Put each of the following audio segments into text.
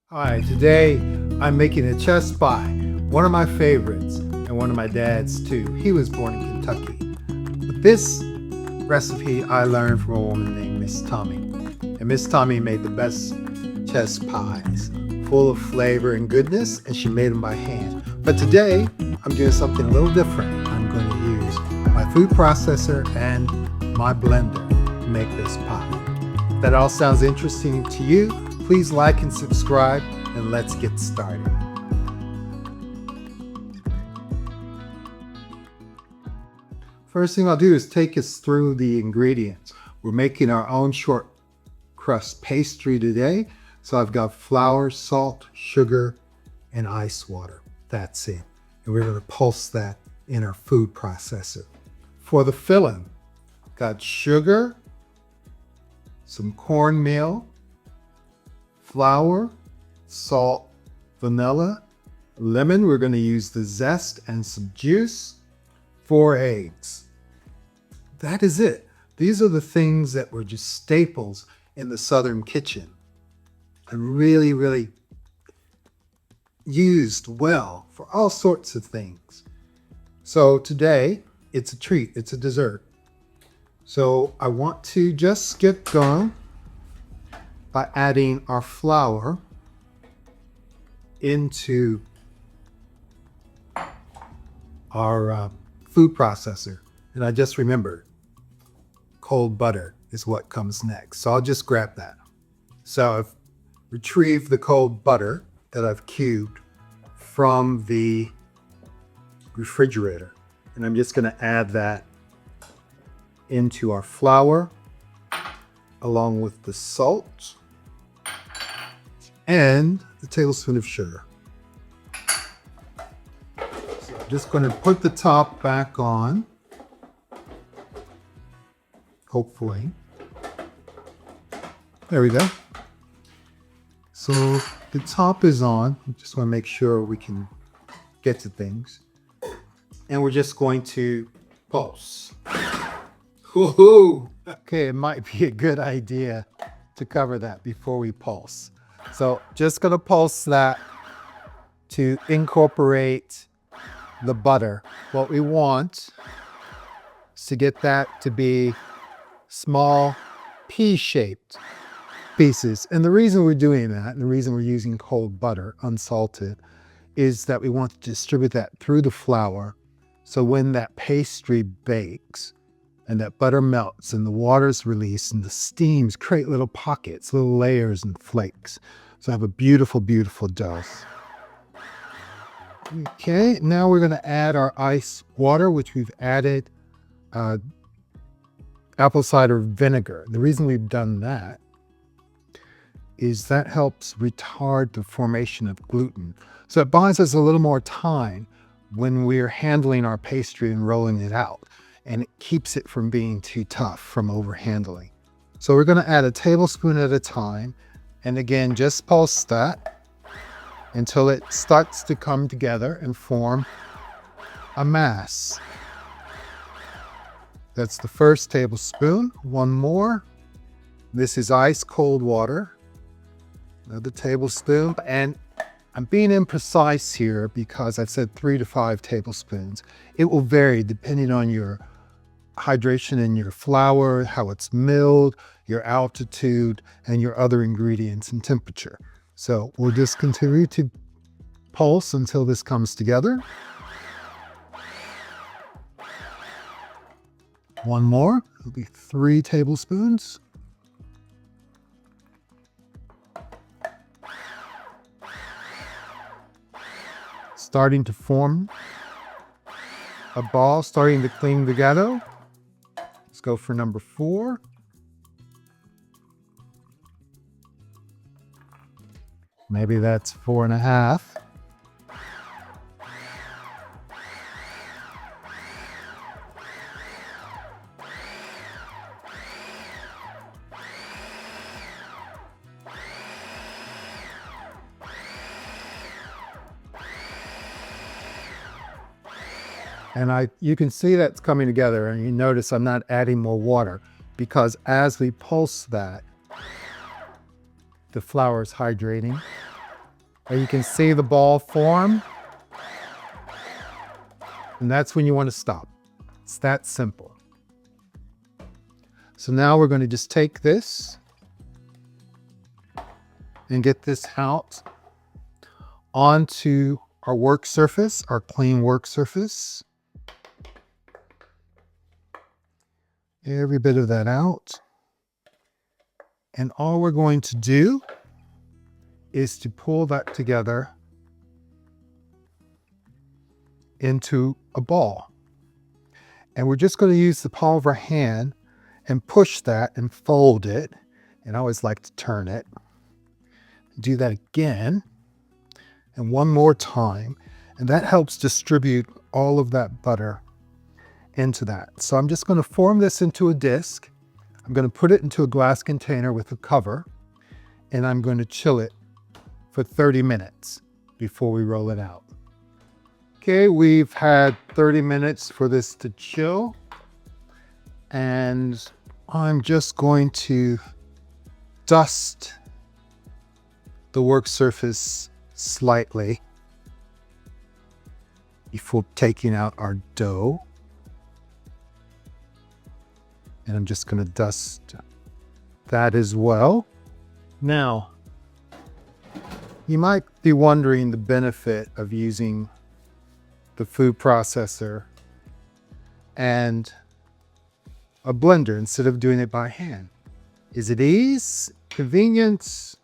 Hi, today I'm making a chest pie, one of my favorites and one of my dad's too. He was born in Kentucky. But this recipe I learned from a woman named Miss Tommie. And Miss Tommie made the best chest pies, full of flavor and goodness, and she made them by hand. But today I'm doing something a little different. I'm going to use my food processor and my blender to make this pie. If that all sounds interesting to you, please like and subscribe, and let's get started. First thing I'll do is take us through the ingredients. We're making our own short crust pastry today. So I've got flour, salt, sugar, and ice water. That's it. And we're going to pulse that in our food processor. For the filling, I've got sugar, some cornmeal, flour, salt, vanilla, lemon. We're going to use the zest and some juice, 4 eggs. That is it. These are the things that were just staples in the Southern kitchen and really used well for all sorts of things. So today it's a treat. It's a dessert. So I want to just get going by adding our flour into our food processor. And I just remembered cold butter is what comes next. So I'll just grab that. So I've retrieved the cold butter that I've cubed from the refrigerator. And I'm just going to add that into our flour along with the salt and a tablespoon of sugar. So I'm just going to put the top back on, hopefully. There we go. So the top is on. I just want to make sure we can get to things. And we're just going to pulse. Woohoo! Okay, it might be a good idea to cover that before we pulse. So just gonna pulse that to incorporate the butter. What we want is to get that to be small pea-shaped pieces. And the reason we're doing that, and the reason we're using cold butter, unsalted, is that we want to distribute that through the flour. So when that pastry bakes and that butter melts and the water's released and the steams create little pockets, little layers and flakes. So I have a beautiful dough. Okay, now we're gonna add our ice water, which we've added apple cider vinegar. The reason we've done that is that helps retard the formation of gluten. So it buys us a little more time when we're handling our pastry and rolling it out. And it keeps it from being too tough from overhandling. So we're going to add a tablespoon at a time. And again, just pulse that until it starts to come together and form a mass. That's the first tablespoon. One more. This is ice cold water. Another tablespoon. And I'm being imprecise here because I've said 3 to 5 tablespoons. It will vary depending on your hydration in your flour, how it's milled, your altitude, and your other ingredients and temperature. So we'll just continue to pulse until this comes together. One more, it'll be 3 tablespoons. Starting to form a ball, starting to cling together. Let's go for number 4. Maybe that's 4.5. And you can see that's coming together, and you notice I'm not adding more water because as we pulse that, the flour is hydrating And you can see the ball form. And that's when you want to stop. It's that simple. So now we're going to just take this and get this out onto our work surface, our clean work surface. Every bit of that out. And all we're going to do is to pull that together into a ball. And we're just going to use the palm of our hand and push that and fold it. And I always like to turn it. Do that again. And one more time. And that helps distribute all of that butter into that. So I'm just going to form this into a disc. I'm going to put it into a glass container with a cover. And I'm going to chill it for 30 minutes before we roll it out. Okay, we've had 30 minutes for this to chill. And I'm just going to dust the work surface slightly before taking out our dough. And I'm just going to dust that as well. Now, you might be wondering the benefit of using the food processor and a blender instead of doing it by hand. Is it ease? Convenience?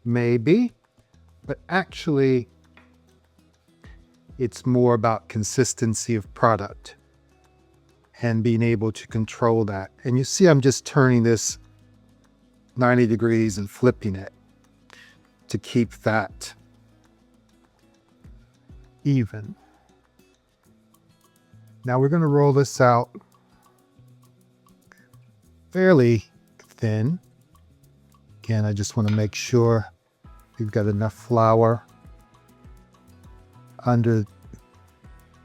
Maybe. But actually, it's more about consistency of product and being able to control that. And you see I'm just turning this 90 degrees and flipping it to keep that even. Now we're going to roll this out fairly thin. Again, I just want to make sure you've got enough flour under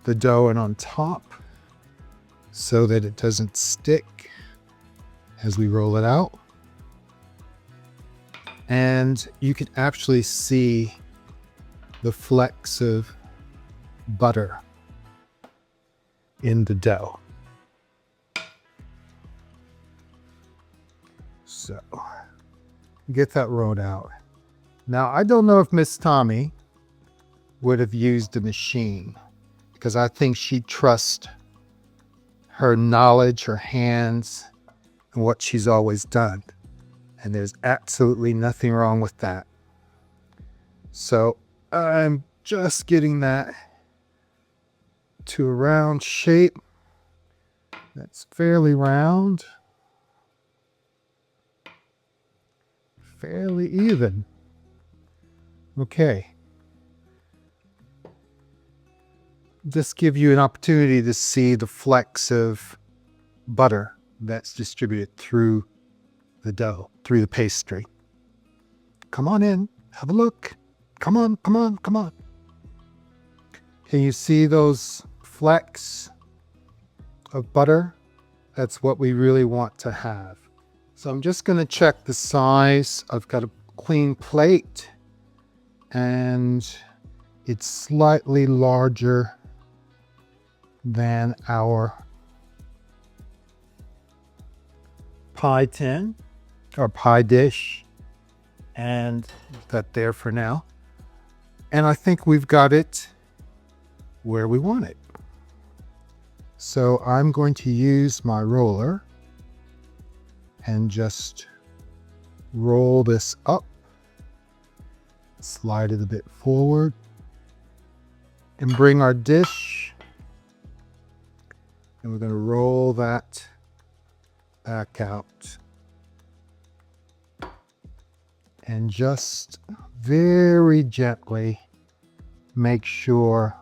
the dough and on top so that it doesn't stick as we roll it out. And you can actually see the flecks of butter in the dough. So get that rolled out. Now, I don't know if Miss Tommie would have used a machine because I think she trusts her knowledge, her hands, and what she's always done. And there's absolutely nothing wrong with that. So I'm just getting that to a round shape. That's fairly round. Fairly even. Okay. Just give you an opportunity to see the flecks of butter that's distributed through the dough, through the pastry. Come on in, have a look. Come on, come on, come on. Can you see those flecks of butter? That's what we really want to have. So I'm just going to check the size. I've got a clean plate and it's slightly larger than our pie tin or pie dish, and that there for now. And I think we've got it where we want it. So I'm going to use my roller and just roll this up, slide it a bit forward, and bring our dish. And we're going to roll that back out. And just very gently make sure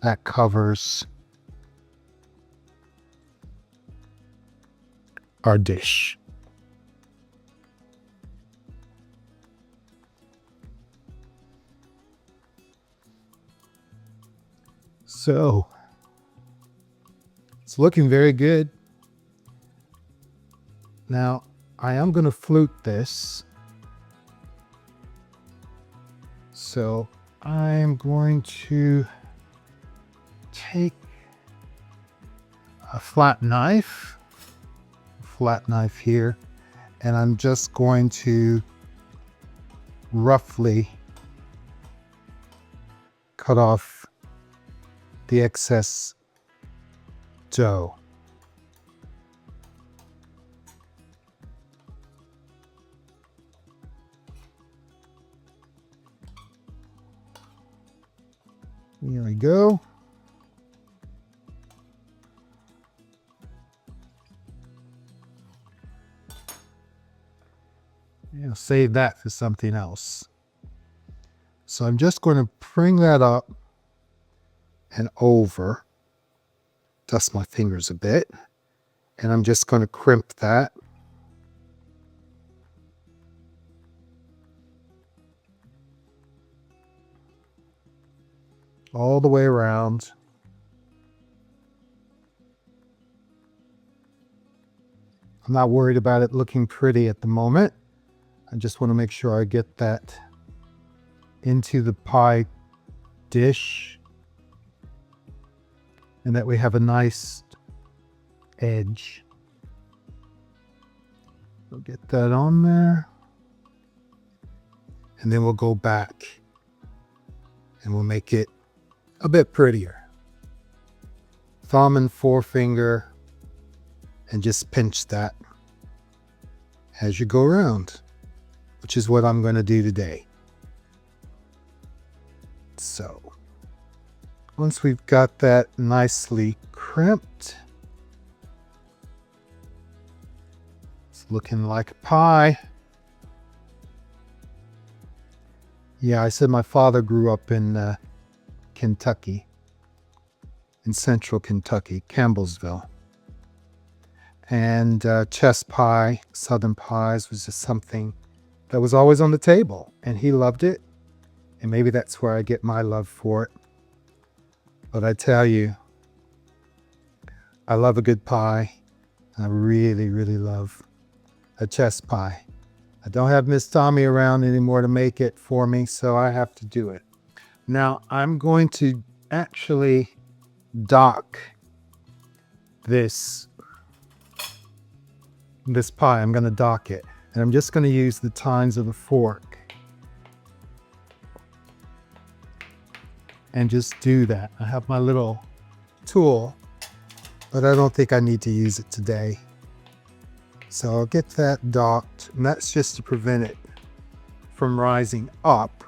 that covers our dish. So it's looking very good. Now I am going to flute this So I'm going to take a flat knife here, and I'm just going to roughly cut off the excess dough. Here we go. I'll save that for something else. So I'm just going to bring that up and over, dust my fingers a bit, and I'm just going to crimp that. All the way around. I'm not worried about it looking pretty at the moment. I just want to make sure I get that into the pie dish and that we have a nice edge. We'll get that on there. And then we'll go back and we'll make it a bit prettier. Thumb and forefinger, and just pinch that as you go around, which is what I'm going to do today. So once we've got that nicely crimped, it's looking like a pie. Yeah, I said my father grew up in Kentucky, in central Kentucky, Campbellsville. And chess pie, southern pies was just something that was always on the table, and he loved it. And maybe that's where I get my love for it. But I tell you, I love a good pie. I really, really love a chess pie. I don't have Miss Tommie around anymore to make it for me, so I have to do it. Now I'm going to actually dock this pie. I'm going to dock it, and I'm just going to use the tines of the fork and just do that. I have my little tool, but I don't think I need to use it today. So I'll get that docked, and that's just to prevent it from rising up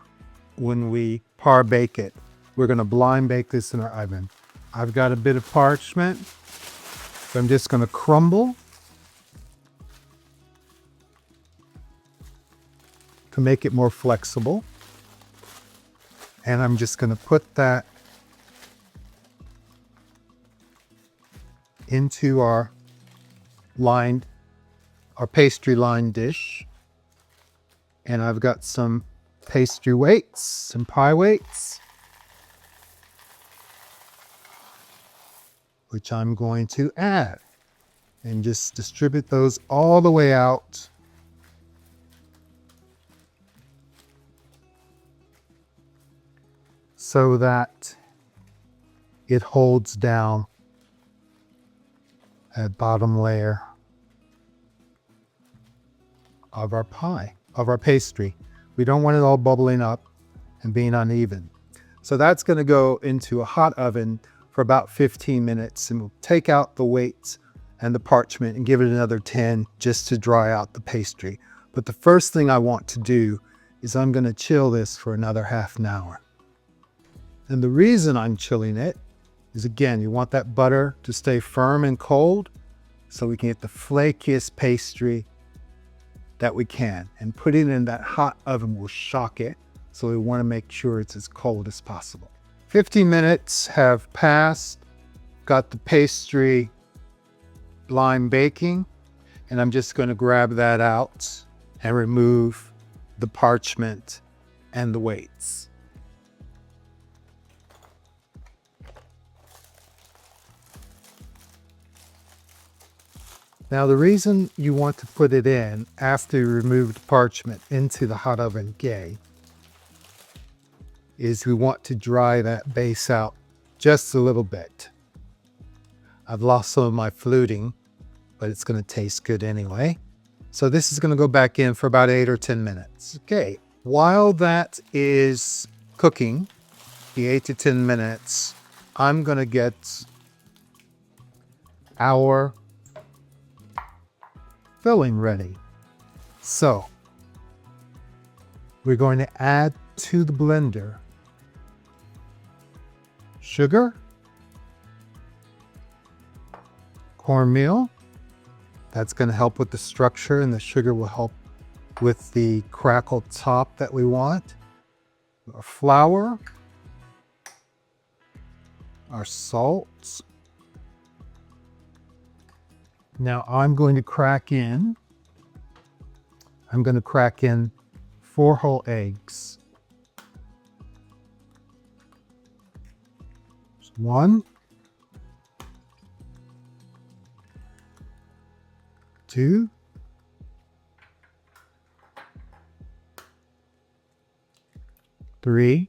when we par bake it. We're going to blind bake this in our oven. I've got a bit of parchment, so I'm just going to crumble to make it more flexible. And I'm just going to put that into our pastry lined dish. And I've got some pastry weights, some pie weights, which I'm going to add and just distribute those all the way out. So that it holds down that bottom layer of our pie, of our pastry. We don't want it all bubbling up and being uneven. So that's going to go into a hot oven for about 15 minutes, and we'll take out the weights and the parchment and give it another 10 just to dry out the pastry. But the first thing I want to do is I'm going to chill this for another half an hour. And the reason I'm chilling it is, again, you want that butter to stay firm and cold so we can get the flakiest pastry that we can. And putting it in that hot oven will shock it, so we want to make sure it's as cold as possible. 15 minutes have passed. Got the pastry blind baking, and I'm just going to grab that out and remove the parchment and the weights. Now, the reason you want to put it in after you remove the parchment into the hot oven gay is we want to dry that base out just a little bit. I've lost some of my fluting, but it's going to taste good anyway. So this is going to go back in for about 8 or 10 minutes. Okay, while that is cooking, the 8 to 10 minutes, I'm going to get our filling ready. So we're going to add to the blender sugar, cornmeal. That's going to help with the structure, and the sugar will help with the crackled top that we want. Our flour, our salt. Now I'm going to crack in 4 whole eggs. 1, 2, 3,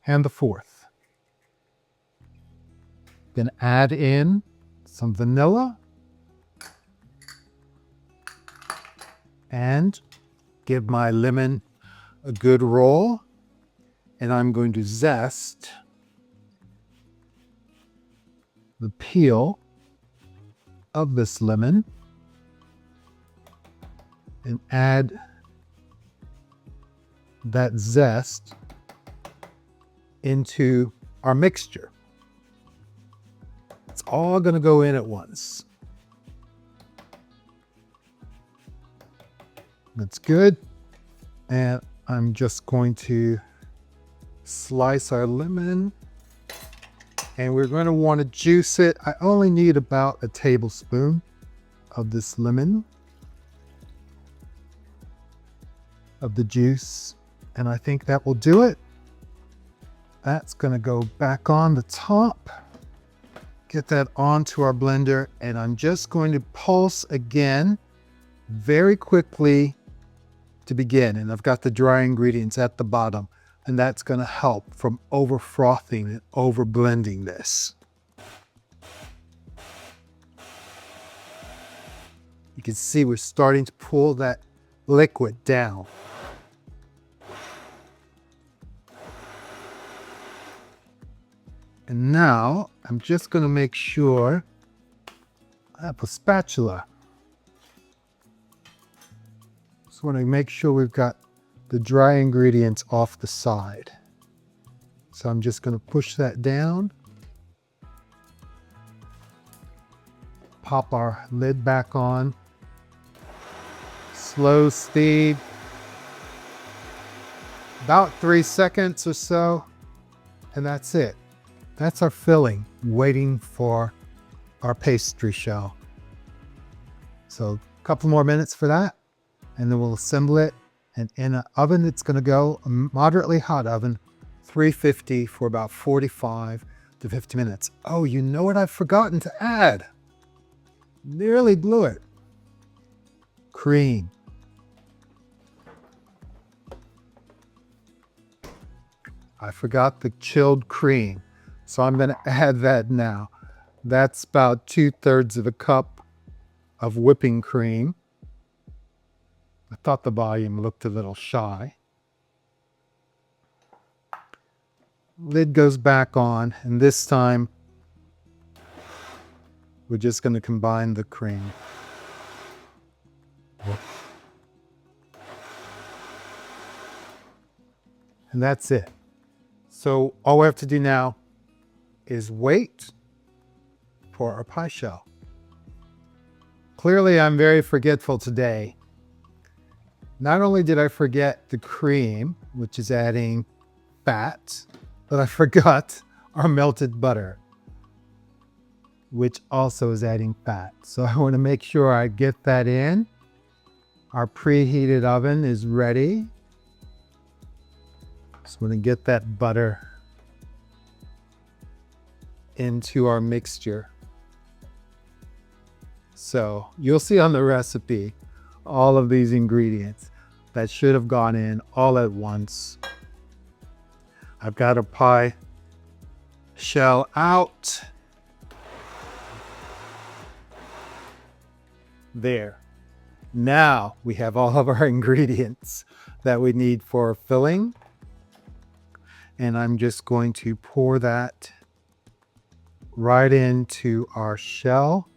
and the 4th. Then add in some vanilla and give my lemon a good roll. And I'm going to zest the peel of this lemon and add that zest into our mixture. It's all going to go in at once. That's good. And I'm just going to slice our lemon, and we're going to want to juice it. I only need about a tablespoon of this lemon, of the juice, and I think that will do it. That's going to go back on the top. Get that onto our blender, and I'm just going to pulse again very quickly to begin. And I've got the dry ingredients at the bottom, and that's going to help from over frothing and over blending this. You can see we're starting to pull that liquid down. And now I'm just going to make sure I have a spatula. Just want to make sure we've got the dry ingredients off the side. So I'm just going to push that down. Pop our lid back on. Slow steam. About 3 seconds or so. And that's it. That's our filling, waiting for our pastry shell. So a couple more minutes for that, and then we'll assemble it. And in an oven, it's going to go, a moderately hot oven, 350 for about 45 to 50 minutes. Oh, you know what I've forgotten to add? Nearly blew it. Cream. I forgot the chilled cream. So I'm going to add that now. That's about 2/3 of a cup of whipping cream. I thought the volume looked a little shy. Lid goes back on, and this time we're just going to combine the cream. And that's it. So all we have to do now is wait for our pie shell. Clearly, I'm very forgetful today. Not only did I forget the cream, which is adding fat, but I forgot our melted butter, which also is adding fat. So I want to make sure I get that in. Our preheated oven is ready. Just want to get that butter into our mixture. So you'll see on the recipe all of these ingredients. that should have gone in all at once. I've got a pie shell out. There. Now we have all of our ingredients that we need for filling. And I'm just going to pour that right into our shell.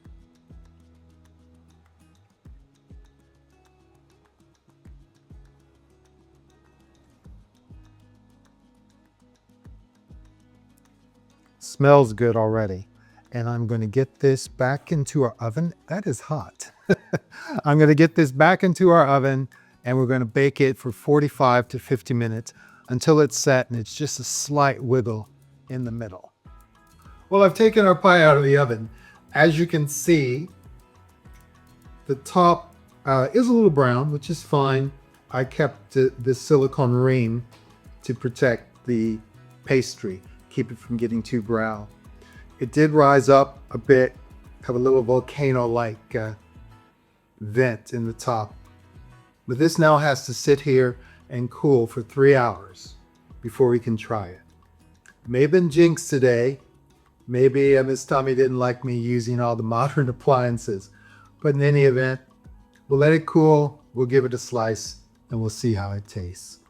Smells good already. And I'm going to get this back into our oven. That is hot. I'm going to get this back into our oven and we're going to bake it for 45 to 50 minutes until it's set and it's just a slight wiggle in the middle. Well, I've taken our pie out of the oven. As you can see, the top is a little brown, which is fine. I kept this silicone ring to protect the pastry, keep it from getting too brown. It did rise up a bit, have a little volcano-like vent in the top. But this now has to sit here and cool for 3 hours before we can try it. May have been jinxed today. Maybe Miss Tommie didn't like me using all the modern appliances. But in any event, we'll let it cool, we'll give it a slice, and we'll see how it tastes.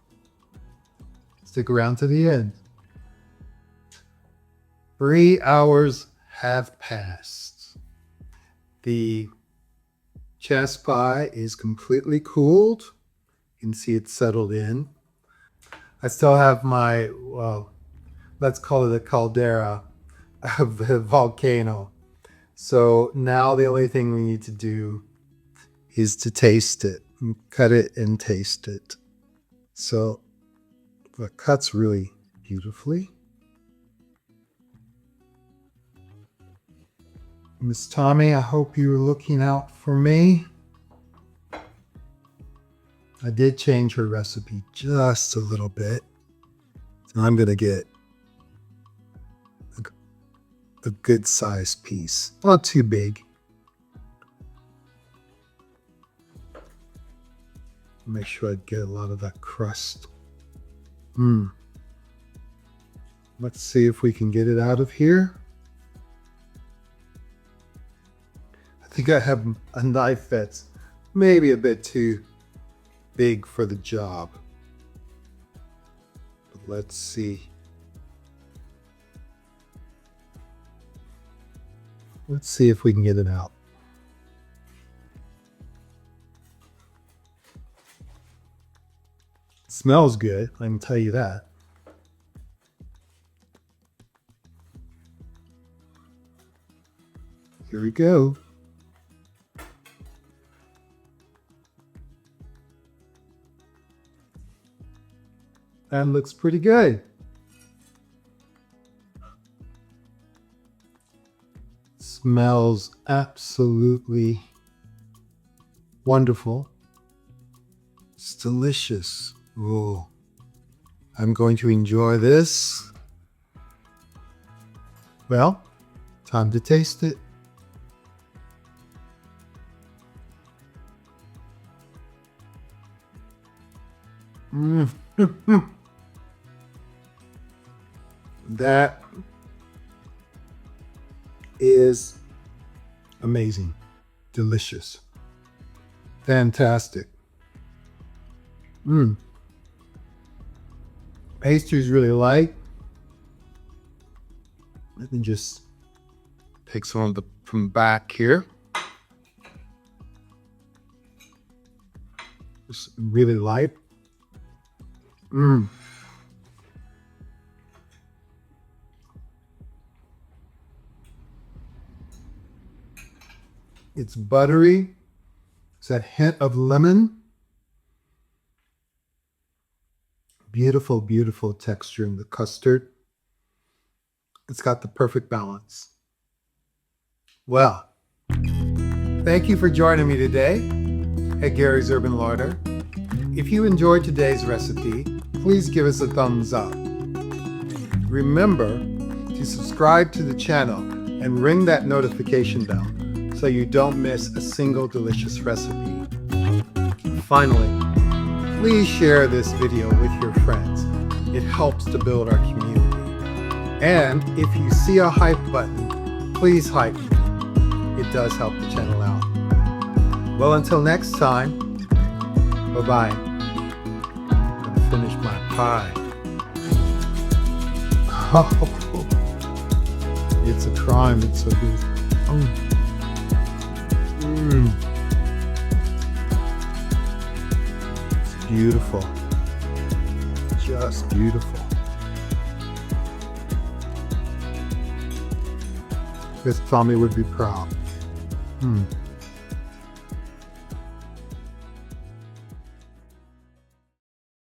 Stick around to the end. 3 hours have passed. The chess pie is completely cooled. You can see it's settled in. I still have my, well, let's call it a caldera of the volcano. So now the only thing we need to do is to taste it, cut it and taste it. So it cuts really beautifully. Miss Tommie, I hope you were looking out for me. I did change her recipe just a little bit. So I'm going to get a good sized piece. Not too big. Make sure I get a lot of that crust. Let's see if we can get it out of here. I think I have a knife that's maybe a bit too big for the job. But let's see. Let's see if we can get it out. It smells good, I can tell you that. Here we go. That looks pretty good. Smells absolutely wonderful. It's delicious. Oh, I'm going to enjoy this. Well, time to taste it. That is amazing, delicious, fantastic. Pastry's really light. Let me just take some of the from back here. Just really light. It's buttery. It's that hint of lemon. Beautiful, beautiful texture in the custard. It's got the perfect balance. Well, thank you for joining me today at Gary's Urban Larder. If you enjoyed today's recipe, please give us a thumbs up. Remember to subscribe to the channel and ring that notification bell so you don't miss a single delicious recipe. Finally, please share this video with your friends. It helps to build our community. And if you see a hype button, please hype me. It does help the channel out. Well, until next time, bye-bye. I'm gonna finish my pie. Oh, it's a crime. It's so good. Oh. It's beautiful. Just beautiful. Miss Tommie would be proud.